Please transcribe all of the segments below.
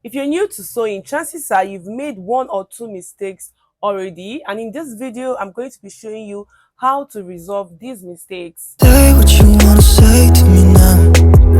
If you're new to sewing, chances are you've made one or two mistakes already, and in this video I'm going to be showing you how to resolve these mistakes. Say what you wanna say to me now.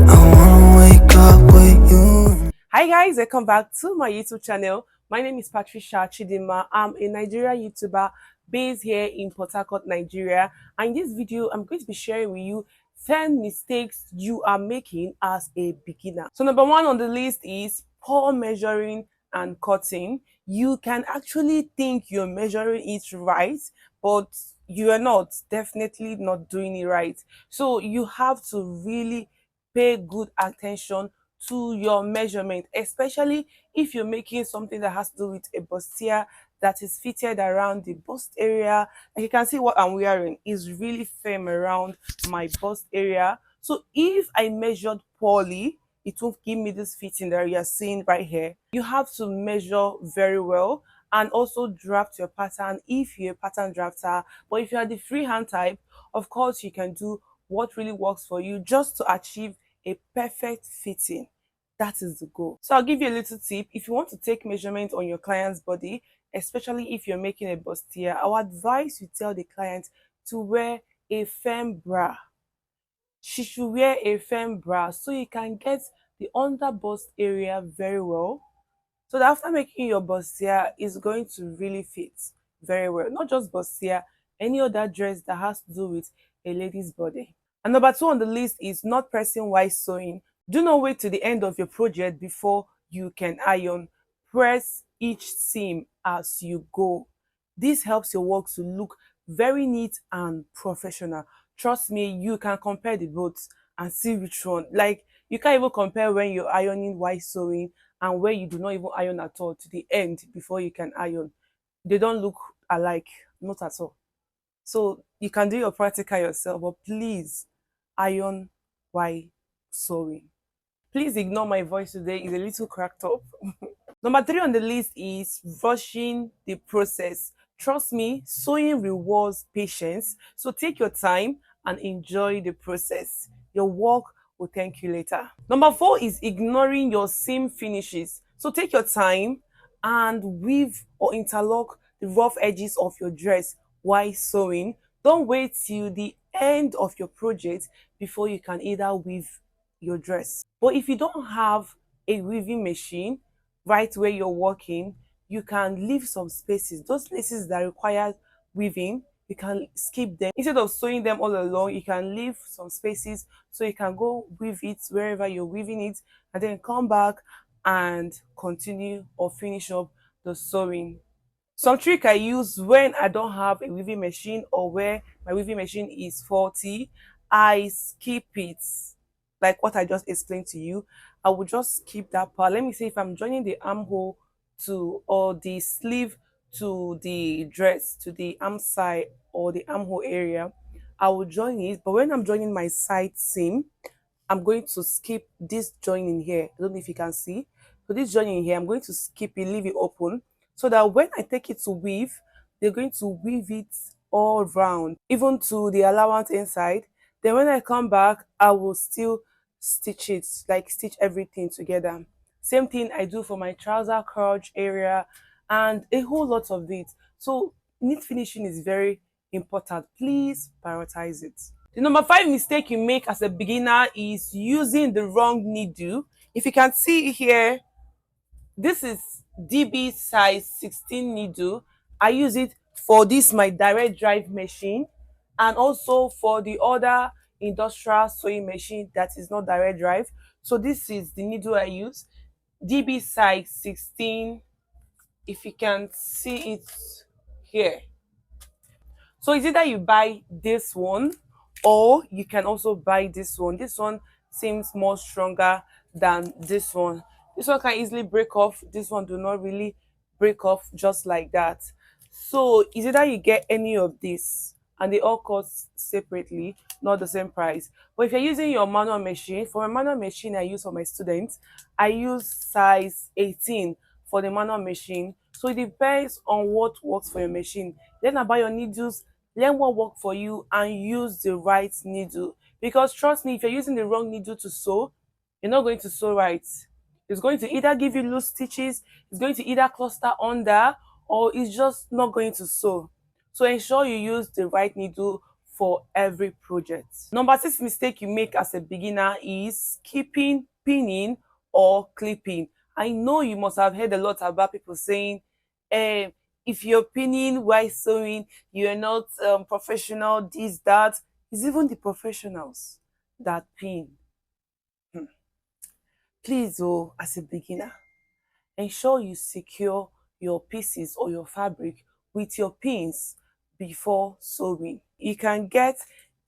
I wanna wake up with you. Hi guys, welcome back to my YouTube channel. My name is Patricia Chidima. I'm a Nigerian YouTuber based here in Port Harcourt, Nigeria. And in this video, I'm going to be sharing with you 10 mistakes you are making as a beginner. So number one on the list is poor measuring and cutting. You can actually think you're measuring it right, but you are not, definitely not doing it right. So you have to really pay good attention to your measurement, especially if you're making something that has to do with a bustier that is fitted around the bust area. Like you can see what I'm wearing is really firm around my bust area. So if I measured poorly, it won't give me this fitting that you're seeing right here. You have to measure very well and also draft your pattern if you're a pattern drafter. But if you are the freehand type, of course you can do what really works for you just to achieve a perfect fitting. That is the goal. So I'll give you a little tip. If you want to take measurement on your client's body, especially if you're making a bustier, I would advise you tell the client to wear a firm bra. She should wear a firm bra so you can get the under bust area very well. So that after making your bustier is going to really fit very well. Not just bustier, any other dress that has to do with a lady's body. And number two on the list is not pressing while sewing. Do not wait to the end of your project before you can iron. Press each seam as you go. This helps your work to look very neat and professional. Trust me, you can compare the both and see which one. Like, you can't even compare when you're ironing while sewing and where you do not even iron at all to the end before you can iron. They don't look alike, not at all. So you can do your practical yourself, but please iron while sewing. Please ignore my voice today, it's a little cracked up. Number three on the list is rushing the process. Trust me, sewing rewards patience. So take your time and enjoy the process. Your work will thank you later. Number four is ignoring your seam finishes. So take your time and weave or interlock the rough edges of your dress while sewing. Don't wait till the end of your project before you can either weave your dress. But if you don't have a weaving machine right where you're working, you can leave some spaces. Those places that require weaving, you can skip them. Instead of sewing them all along, you can leave some spaces so you can go weave it wherever you're weaving it and then come back and continue or finish up the sewing. Some trick I use when I don't have a weaving machine or where my weaving machine is faulty, I skip it. Like what I just explained to you, I will just skip that part. Let me say if I'm joining the armhole to or the sleeve to the dress to the arm side or the armhole area, I will join it. But when I'm joining my side seam, I'm going to skip this joining here. I don't know if you can see. So this joining here, I'm going to skip it, leave it open, so that when I take it to weave, they're going to weave it all round, even to the allowance inside. Then when I come back, I will still stitch it, like stitch everything together. Same thing I do for my trouser crotch area and a whole lot of it. So neat finishing is very important. Please prioritize it. The number five mistake you make as a beginner is using the wrong needle. If you can see here, this is DB size 16 needle. I use it for this my direct drive machine and also for the other industrial sewing machine that is not direct drive. So this is the needle I use, DB size 16. If you can see it here. So it's either you buy this one or you can also buy this one. This one seems more stronger than this one. This one can easily break off. This one do not really break off just like that. So it's either you get any of this and they all cost separately, not the same price. But if you're using your manual machine, for a manual machine I use for my students, I use size 18 for the manual machine. So it depends on what works for your machine. Learn about your needles, learn what works for you and use the right needle. Because trust me, if you're using the wrong needle to sew, you're not going to sew right. It's going to either give you loose stitches, it's going to either cluster under, or it's just not going to sew. So ensure you use the right needle for every project. Number six mistake you make as a beginner is skipping pinning or clipping. I know you must have heard a lot about people saying, um, if you're pinning while sewing, you're not professional, this, that. It's even the professionals that pin. Hmm. Please, oh, as a beginner, ensure you secure your pieces or your fabric with your pins before sewing. You can get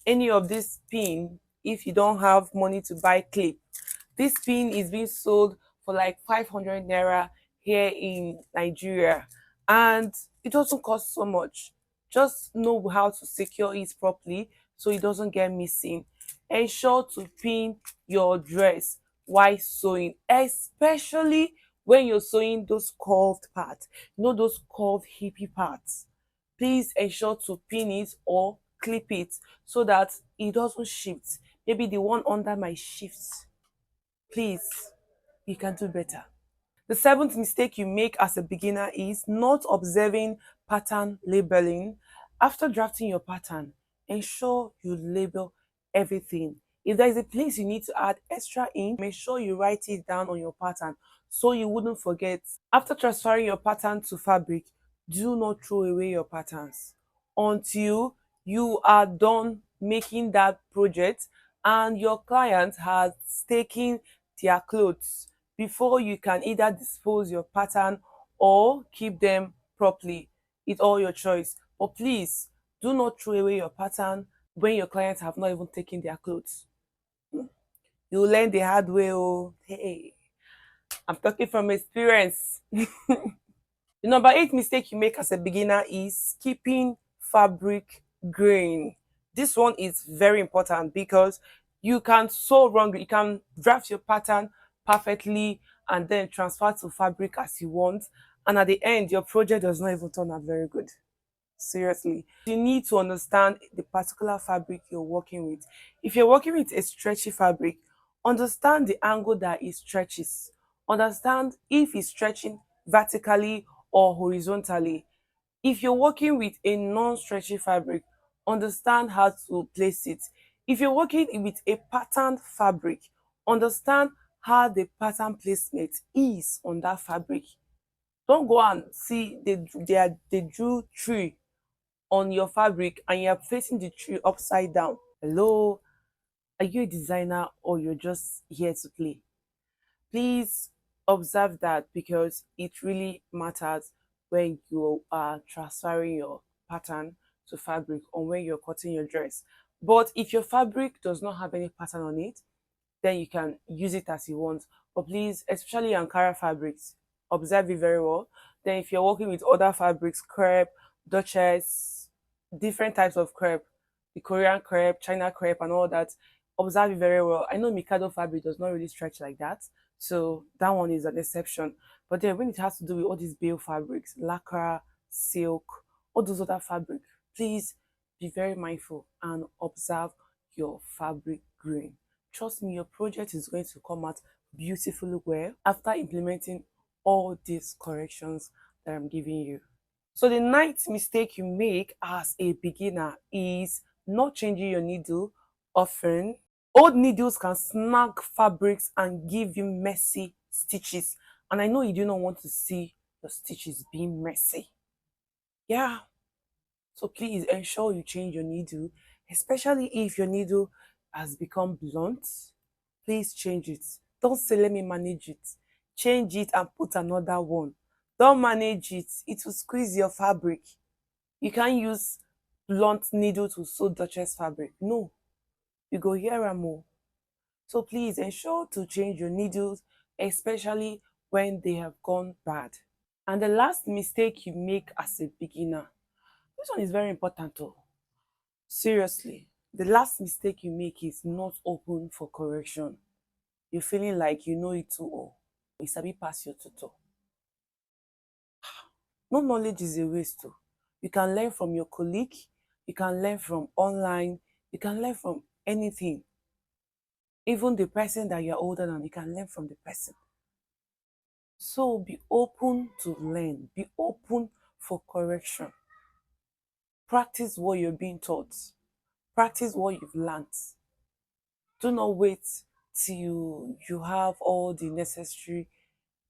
any of this pin if you don't have money to buy clip. This pin is being sold for like 500 naira here in Nigeria, and it doesn't cost so much. Just know how to secure it properly so it doesn't get missing. Ensure to pin your dress while sewing, especially when you're sewing those curved parts, those curved hippie parts. Please ensure to pin it or clip it so that it doesn't shift. Maybe the one under might shift. Please, you can do better. The seventh mistake you make as a beginner is not observing pattern labeling. After drafting your pattern, ensure you label everything. If there is a place you need to add extra ink, make sure you write it down on your pattern so you wouldn't forget. After transferring your pattern to fabric, do not throw away your patterns until you are done making that project and your client has taken their clothes before you can either dispose your pattern or keep them properly. It's all your choice. But please do not throw away your pattern when your clients have not even taken their clothes. You learn the hard way. Oh, hey, I'm talking from experience. The number eight mistake you make as a beginner is skipping fabric grain. This one is very important because you can sew wrong. You can draft your pattern perfectly and then transfer to fabric as you want. And at the end, your project does not even turn out very good. Seriously, you need to understand the particular fabric you're working with. If you're working with a stretchy fabric, understand the angle that it stretches. Understand if it's stretching vertically or horizontally. If you're working with a non-stretchy fabric, understand how to place it. If you're working with a patterned fabric, understand how the pattern placement is on that fabric. Don't go and see they drew tree on your fabric and you're facing the tree upside down. Hello, are you a designer or you're just here to play? Please observe that because it really matters when you are transferring your pattern to fabric or when you're cutting your dress. But if your fabric does not have any pattern on it, then you can use it as you want. But please, especially Ankara fabrics, observe it very well. Then if you're working with other fabrics, crepe, duchess, different types of crepe, the Korean crepe, China crepe, and all that, observe it very well. I know Mikado fabric does not really stretch like that, so that one is an exception. But then when it has to do with all these bale fabrics, lacquer, silk, all those other fabric, please be very mindful and observe your fabric grain. Trust me, your project is going to come out beautifully well after implementing all these corrections that I'm giving you. So the ninth mistake you make as a beginner is not changing your needle often. Old needles can snag fabrics and give you messy stitches. And I know you do not want to see your stitches being messy. Yeah. So please ensure you change your needle, especially if your needle has become blunt. Please change it. Don't say, let me manage it. Change it and put another one. Don't manage it. It will squeeze your fabric. You can't use blunt needle to sew Duchess fabric. No, you go here and more. So please ensure to change your needles, especially when they have gone bad. And the last mistake you make as a beginner, this one is very important too. Seriously, the last mistake you make is not open for correction. You're feeling like you know it too all. You sabi pass your tutor. No knowledge is a waste too. You can learn from your colleague, you can learn from online, you can learn from anything. Even the person that you're older than, you can learn from the person. So be open to learn, be open for correction. Practice what you're being taught, practice what you've learned. Do not wait till you have all the necessary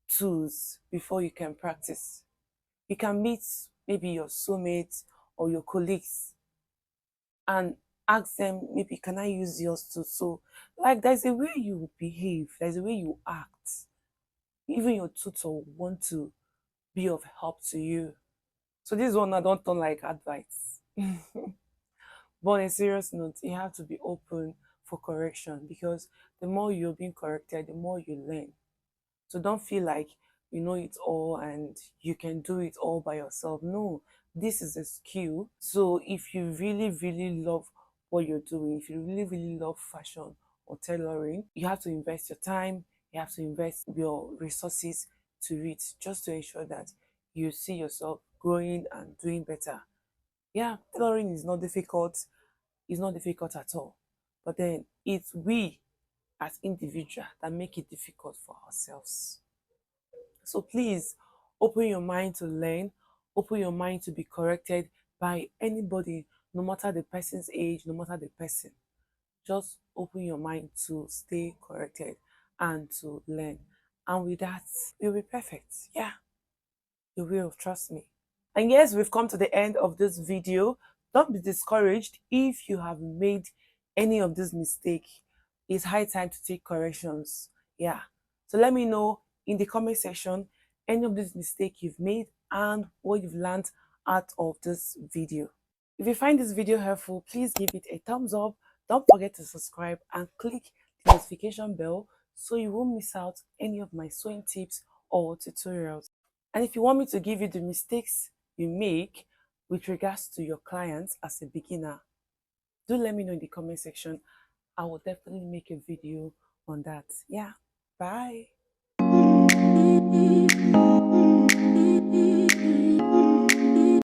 tools before you can practice. You can meet maybe your soulmates or your colleagues and ask them, maybe can I use yours too? So, like, there's a way you behave, there's a way you act. Even your tutor want to be of help to you. So this one I don't turn like advice. But on a serious note, you have to be open for correction because the more you're being corrected, the more you learn. So don't feel like you know it all and you can do it all by yourself. No, this is a skill. So if you really, really love what you're doing, if you really, really love fashion or tailoring, you have to invest your time, you have to invest your resources to it just to ensure that you see yourself growing and doing better. Yeah, tailoring is not difficult, it's not difficult at all. But then it's we as individuals that make it difficult for ourselves. So please open your mind to learn, open your mind to be corrected by anybody, no matter the person's age, no matter the person. Just open your mind to stay corrected and to learn. And with that, you'll be perfect. Yeah, you will, trust me. And yes, we've come to the end of this video. Don't be discouraged if you have made any of this mistake. It's high time to take corrections. Yeah. So let me know in the comment section any of this mistake you've made and what you've learned out of this video. If you find this video helpful, please give it a thumbs up. Don't forget to subscribe and click the notification bell so you won't miss out any of my sewing tips or tutorials. And if you want me to give you the mistakes you make with regards to your clients as a beginner, do let me know in the comment section. I will definitely make a video on that. Yeah, bye.